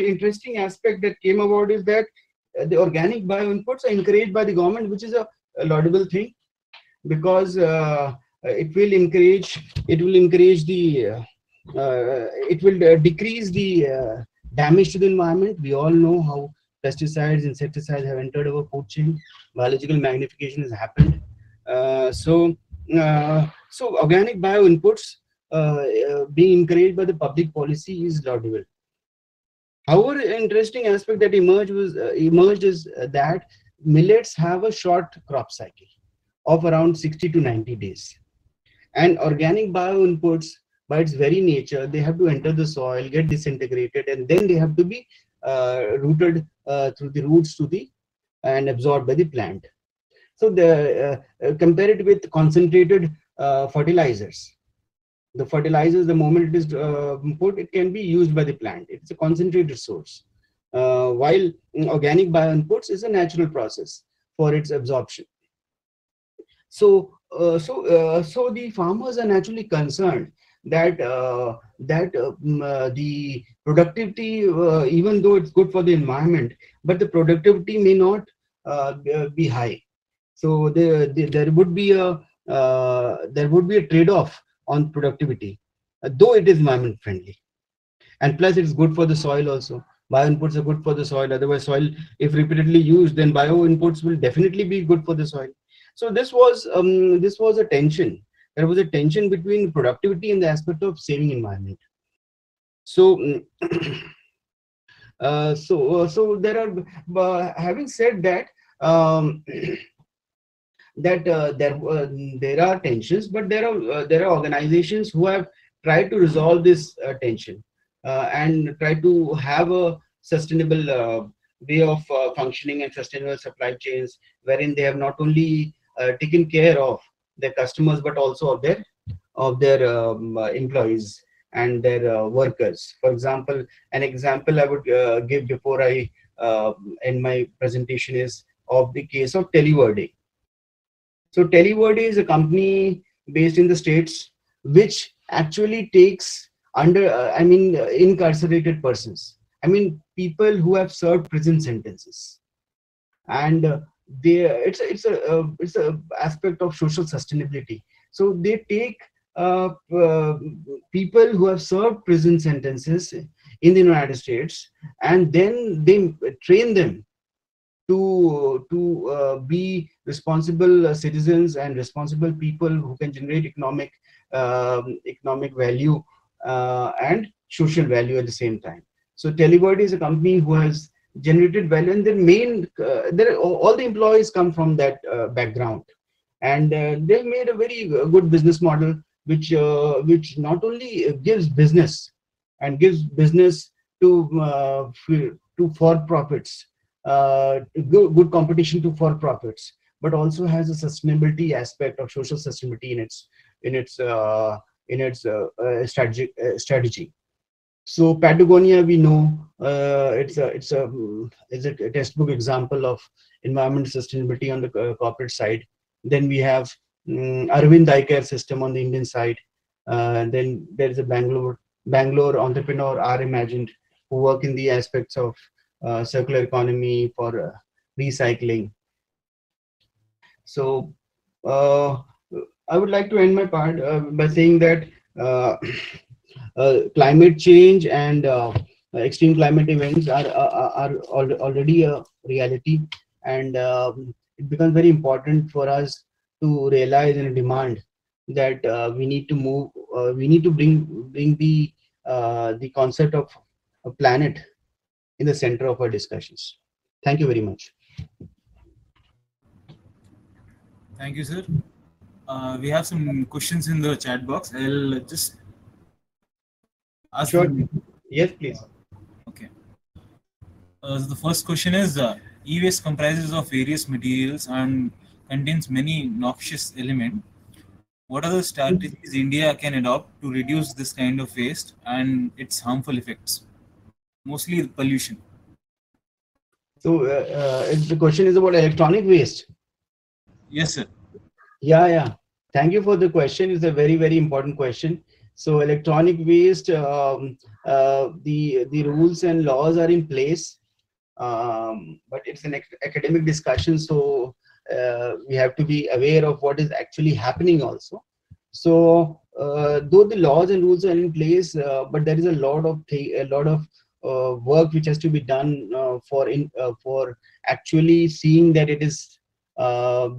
interesting aspect that came about is that the organic bioinputs are encouraged by the government, which is a laudable thing, because it will decrease the damage to the environment. We all know how pesticides, insecticides have entered our food chain. Biological magnification has happened. So organic bioinputs being encouraged by the public policy is laudable. However, interesting aspect that emerged is that millets have a short crop cycle of around 60 to 90 days. And organic bioinputs, by its very nature, they have to enter the soil, get disintegrated, and then they have to be rooted through the roots and absorbed by the plant. So compare it with concentrated fertilizers. The fertilizers, the moment it is put, it can be used by the plant. It's a concentrated source. While organic bioinputs is a natural process for its absorption. So the farmers are naturally concerned that the productivity, even though it's good for the environment, but the productivity may not be high. So there would be a trade-off on productivity, though it is environment friendly. and plus it's good for the soil also. Bio inputs are good for the soil. Otherwise, soil, if repeatedly used, then bio inputs will definitely be good for the soil. So this was a tension. There was a tension between productivity and the aspect of saving environment. So so there are, having said that, there are tensions, but there are organizations who have tried to resolve this tension and try to have a sustainable way of functioning and sustainable supply chains, wherein they have not only taken care of their customers but also of their employees and their workers. For example, an example I would give before I end my presentation is of the case of Telewording. So Teleword is a company based in the States which actually takes incarcerated persons. I mean, people who have served prison sentences, and it's a aspect of social sustainability. So they take people who have served prison sentences in the United States, and then they train them to be responsible citizens and responsible people who can generate economic value and social value at the same time. So Teleword is a company who has generated value, and their main all the employees come from that background, and they've made a very good business model which not only gives business and gives business to for-profits, good competition to for-profits, but also has a sustainability aspect of social sustainability in its strategy. So Patagonia, we know, it's a textbook example of environmental sustainability on the corporate side. Then we have Arvind Eye Care System on the Indian side. Then there is a Bangalore entrepreneur R Imagined, who work in the aspects of circular economy for recycling. So I would like to end my part by saying that climate change and extreme climate events are already a reality, and it becomes very important for us to realize and demand that we need to move. We need to bring the concept of a planet in the center of our discussions. Thank you very much. Thank you, sir. We have some questions in the chat box. I'll just ask. Sure. Them. Yes, please. Okay. So the first question is: e-waste comprises of various materials and contains many noxious elements. What are the strategies India can adopt to reduce this kind of waste and its harmful effects, mostly pollution? So the question is about electronic waste. Yes, sir. Yeah. Thank you for the question. It's a very, very important question. So electronic waste, the rules and laws are in place, but it's an academic discussion. So we have to be aware of what is actually happening also. So though the laws and rules are in place, but there is a lot of work which has to be done for actually seeing that it is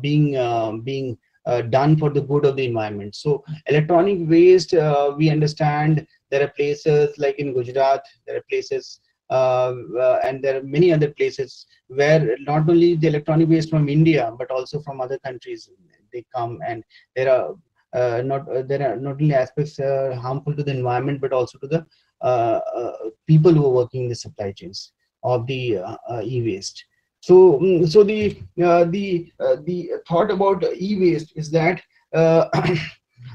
being done for the good of the environment. So electronic waste, we understand there are places like in Gujarat, there are places and there are many other places where not only the electronic waste from India but also from other countries, they come, and there are not only aspects harmful to the environment but also to the people who are working in the supply chains of the e-waste. So the thought about e-waste is that there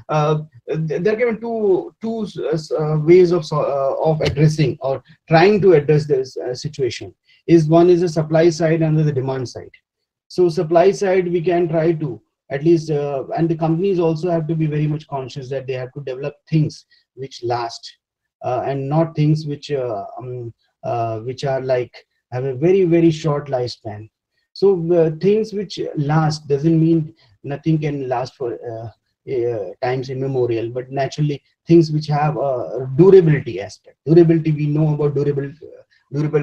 are given two ways of addressing or trying to address this situation. One is the supply side and the demand side. So supply side, we can try to at least, and the companies also have to be very much conscious that they have to develop things which last and not things which are like have a very, very short lifespan. So things which last doesn't mean nothing can last for times immemorial, but naturally things which have a durability aspect. Durability, we know about durable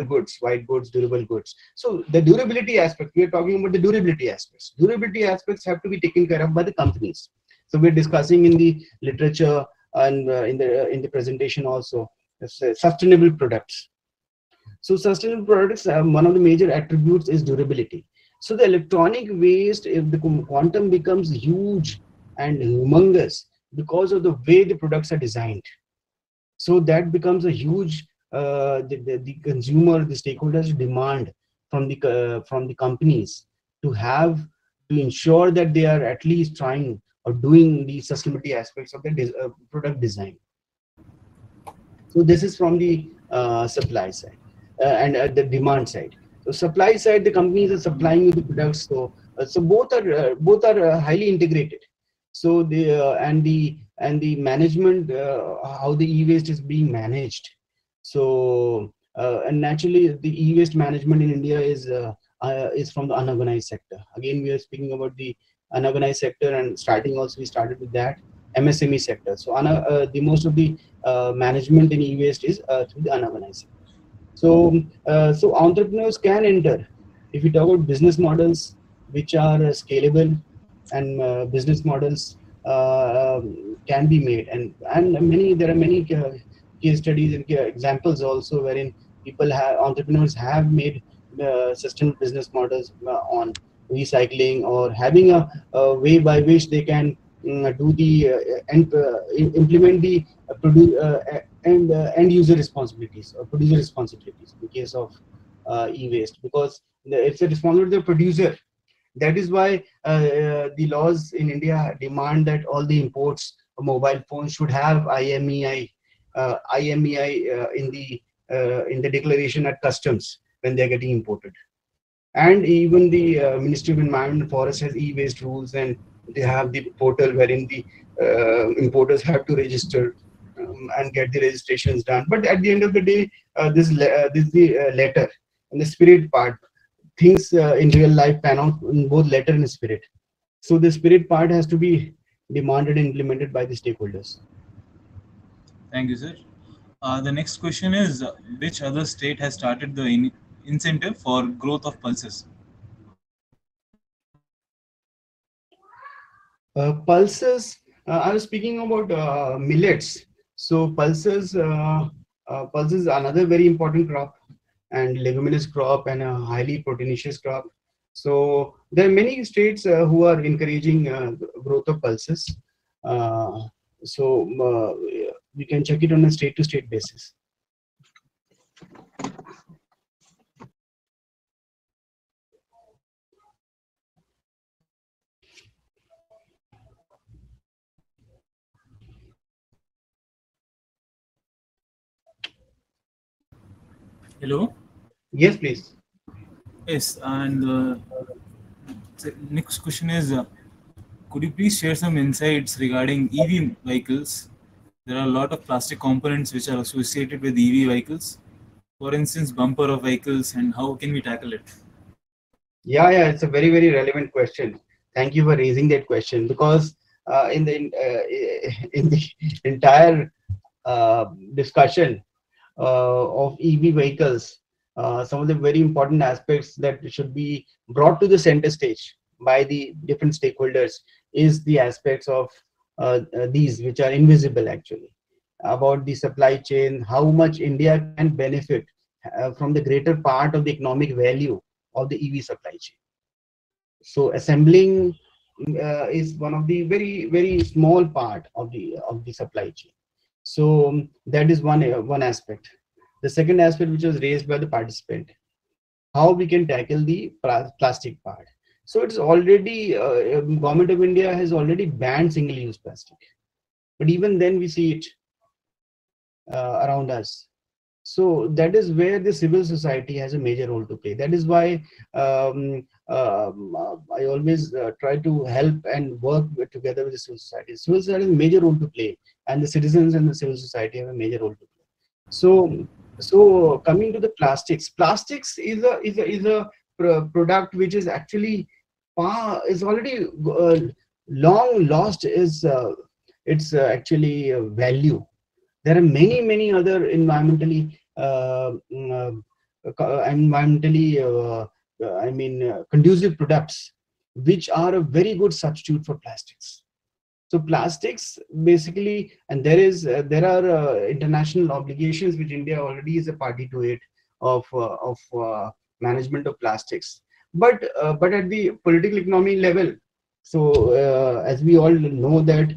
goods, white goods, durable goods. So the durability aspect, we are talking about the durability aspects. Durability aspects have to be taken care of by the companies. So we're discussing in the literature and in the presentation also, sustainable products. So sustainable products, one of the major attributes is durability. So the electronic waste, if the quantum becomes huge and humongous because of the way the products are designed, so that becomes a huge the consumer, the stakeholders demand from the companies to ensure that they are at least trying or doing the sustainability aspects of the product design. So this is from the supply side and the demand side. So supply side, the companies are supplying you the products. So both are highly integrated. So the management, how the e-waste is being managed. So and naturally the e-waste management in India is from the unorganized sector. Again, we are speaking about the unorganized sector, and we started with that MSME sector. So the most of the management in e-waste is through the unorganized sector. So entrepreneurs can enter. If you talk about business models which are scalable, and business models can be made, and there are many case studies and examples also wherein entrepreneurs have made sustainable business models on recycling, or having a way by which they can do the implement the end user responsibilities or producer responsibilities in case of e-waste, because it's a responsibility of the producer. That is why the laws in India demand that all the imports of mobile phones should have IMEI in the declaration at customs when they are getting imported. And even the Ministry of Environment and Forest has e-waste rules, and they have the portal wherein the importers have to register and get the registrations done. But at the end of the day, this is the letter and the spirit part. Things in real life pan out in both letter and spirit. So the spirit part has to be demanded and implemented by the stakeholders. Thank you, sir. The next question is, which other state has started the incentive for growth of pulses? Pulses, I was speaking about millets. So pulses is another very important crop, and leguminous crop, and a highly proteinaceous crop. So there are many states who are encouraging growth of pulses. We can check it on a state-to-state basis. Hello? Yes, please. Yes, and the next question is, could you please share some insights regarding EV vehicles? There are a lot of plastic components which are associated with EV vehicles. For instance, bumper of vehicles, and how can we tackle it? Yeah, it's a very, very relevant question. Thank you for raising that question, because in the entire discussion of EV vehicles, some of the very important aspects that should be brought to the center stage by the different stakeholders is the aspects of these which are invisible actually, about the supply chain, how much India can benefit from the greater part of the economic value of the EV supply chain. So assembling is one of the very, very small part of the supply chain. So that is one aspect. The second aspect, which was raised by the participant, how we can tackle the plastic part. So it's already Government of India has already banned single-use plastic, but even then we see it around us. So that is where the civil society has a major role to play. That is why I always try to help and work together with the civil society. Civil society has a major role to play, and the citizens and the civil society have a major role to play. So coming to the plastics is a product which is actually is already long lost is its actually value. There are many other environmentally conducive products which are a very good substitute for plastics. So plastics basically, and there are international obligations which India already is a party to it, of management of plastics. But at the political economy level, so as we all know that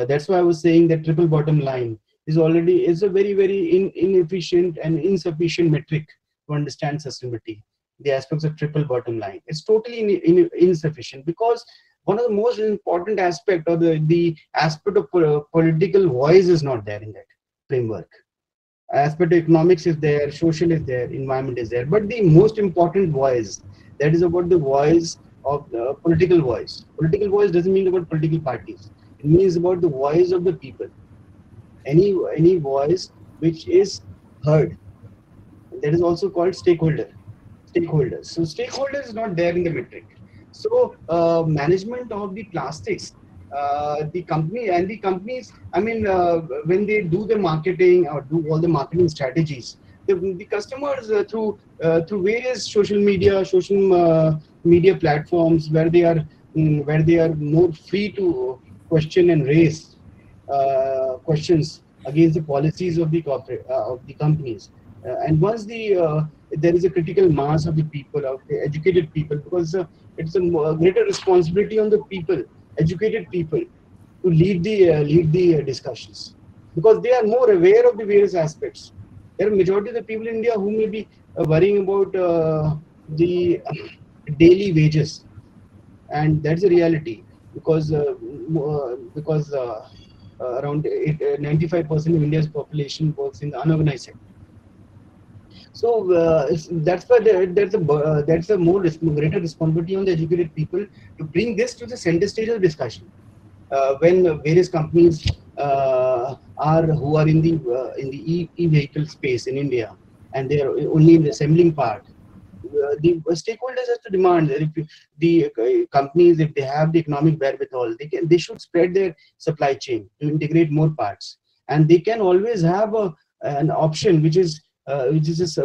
that's why I was saying that triple bottom line is a very inefficient and insufficient metric to understand sustainability. The aspects of triple bottom line, it's totally insufficient, because one of the most important aspect, or the aspect of political voice, is not there in that framework. Aspect of economics is there, social is there, environment is there, but the most important voice, that is about the voice of the political voice. Political voice doesn't mean about political parties. It means about the voice of the people. Any voice which is heard, that is also called stakeholders. So stakeholders is not there in the metric. So management of the plastics, the companies, I mean, when they do the marketing or do all the marketing strategies, the customers through various social media platforms, where they are more free to question and raise questions against the policies of the corporate of the companies. And once there is a critical mass of the people, of the educated people, because it's a greater responsibility on the people, educated people, to lead the discussions, because they are more aware of the various aspects. There are majority of the people in India who may be worrying about the daily wages, and that's the reality, because around 95% of India's population works in the unorganized sector. So that's why that's a greater responsibility on the educated people to bring this to the center stage of discussion. When various companies who are in the e-vehicle space in India, and they are only in the assembling part, the stakeholders have to demand that if the companies, if they have the economic wherewithal, they should spread their supply chain to integrate more parts, and they can always have an option which is a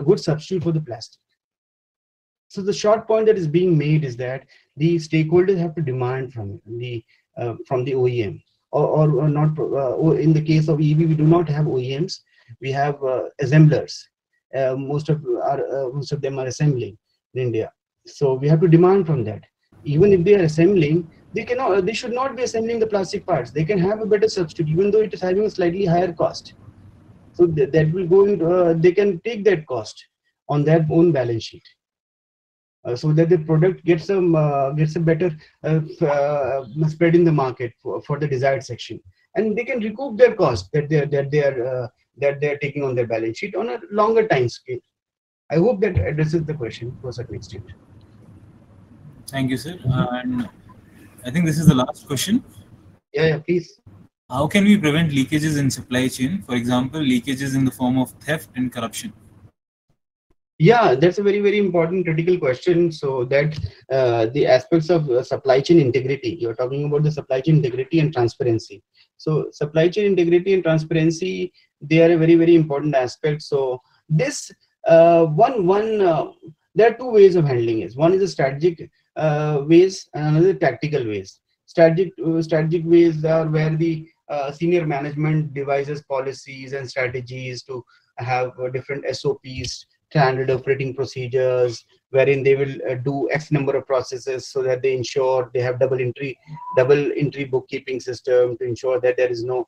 good substitute for the plastic. So the short point that is being made is that the stakeholders have to demand from the OEM, or not. In the case of EV, we do not have OEMs; we have assemblers. Most of them are assembling in India. So we have to demand from that. Even if they are assembling, they should not be assembling the plastic parts. They can have a better substitute, even though it is having a slightly higher cost. So that will go into, they can take that cost on their own balance sheet, so that the product gets a better spread in the market for the desired section, and they can recoup their cost that they are taking on their balance sheet on a longer time scale. I hope that addresses the question to a certain extent. Thank you, sir. And I think this is the last question. Yeah, please. How can we prevent leakages in supply chain? For example, leakages in the form of theft and corruption. Yeah, that's a very important critical question. So that the aspects of supply chain integrity, you're talking about the supply chain integrity and transparency. So supply chain integrity and transparency, they are a very important aspect. So this there are two ways of handling it. One is the strategic ways, and another tactical ways. Strategic ways are where the senior management devises policies and strategies to have different SOPs, standard operating procedures, wherein they will do X number of processes, so that they ensure they have double entry bookkeeping system to ensure that there is no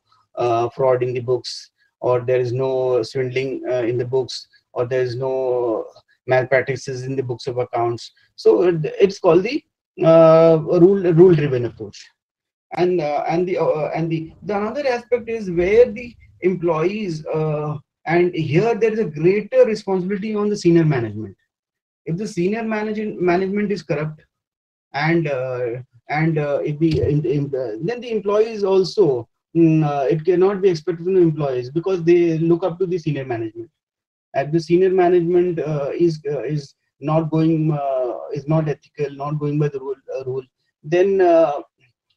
fraud in the books, or there is no swindling in the books, or there is no malpractices in the books of accounts. So it's called the rule driven approach. And the another aspect is where the employees, and here there is a greater responsibility on the senior management. If the senior management is corrupt, and if then the employees also, it cannot be expected from the employees, because they look up to the senior management. If the senior management is not going, is not ethical, not going by the rule, then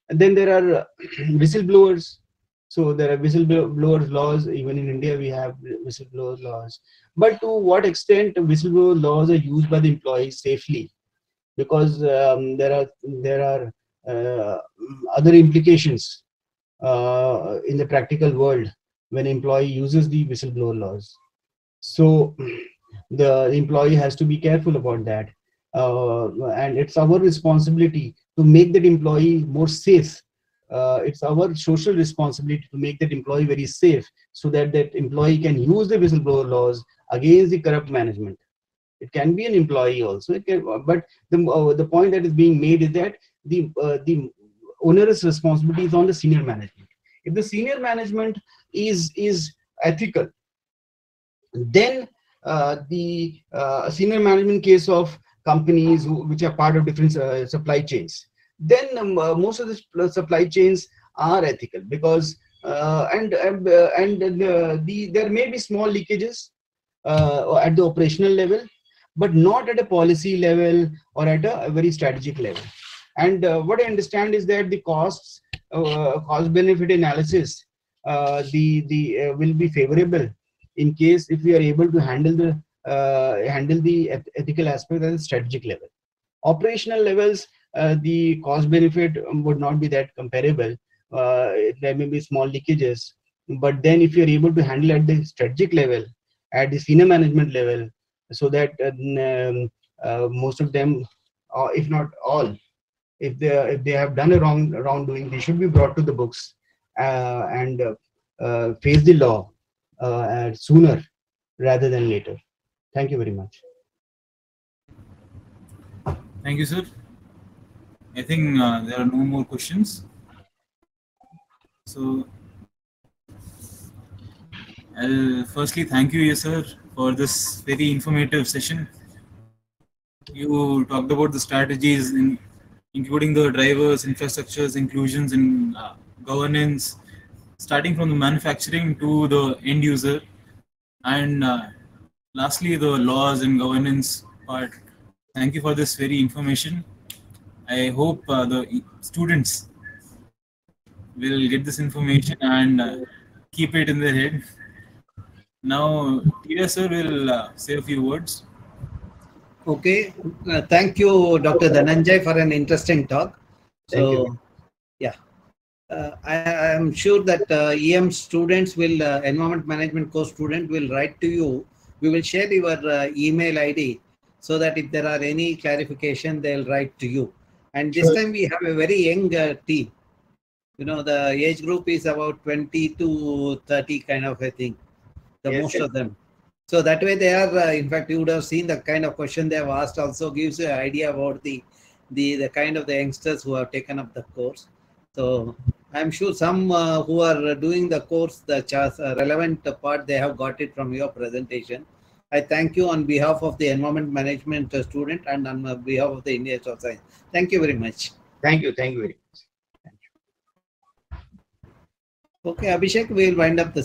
And then there are whistleblowers. So there are whistleblower laws. Even in India, we have whistleblower laws. But to what extent whistleblower laws are used by the employees safely? Because there are other implications in the practical world when an employee uses the whistleblower laws. So the employee has to be careful about that, and it's our responsibility to make that employee more safe. It's our social responsibility to make that employee very safe, so that that employee can use the whistleblower laws against the corrupt management. It can be an employee also. It can, but the point that is being made is that the onerous responsibility is on the senior management. If the senior management is ethical, then the senior management case of companies which are part of different supply chains, then most of the supply chains are ethical, because there may be small leakages at the operational level, but not at a policy level or at a very strategic level. And what I understand is that the cost benefit analysis will be favorable in case if we are able to handle the ethical aspect at the strategic level. Operational levels, the cost benefit would not be that comparable. There may be small leakages, but then if you are able to handle at the strategic level, at the senior management level, so that most of them, if not all, if they have done a wrongdoing, they should be brought to the books and face the law sooner rather than later. Thank you very much. Thank you, sir. I think there are no more questions. So I'll firstly thank you, sir, for this very informative session. You talked about the strategies, including the drivers, infrastructures, inclusions, and governance, starting from the manufacturing to the end user, and lastly, the laws and governance part. Thank you for this very information. I hope the students will get this information and keep it in their head. Now, TVS sir will say a few words. Okay, thank you, Dr. Dhananjay, for an interesting talk. Thank you. Yeah, I am sure that EM students will, environment management course student will write to you. We will share your email ID so that if there are any clarification, they'll write to you. And this time we have a very young team. You know, the age group is about 20 to 30 kind of a thing, most of them. So that way they are, in fact, you would have seen the kind of question they have asked also gives you an idea about the kind of the youngsters who have taken up the course. So I'm sure some who are doing the course, the relevant part, they have got it from your presentation. I thank you on behalf of the environment management student and on behalf of the Indian Institute of Science. Thank you very much. Thank you. Thank you very much. Okay, Abhishek, we will wind up the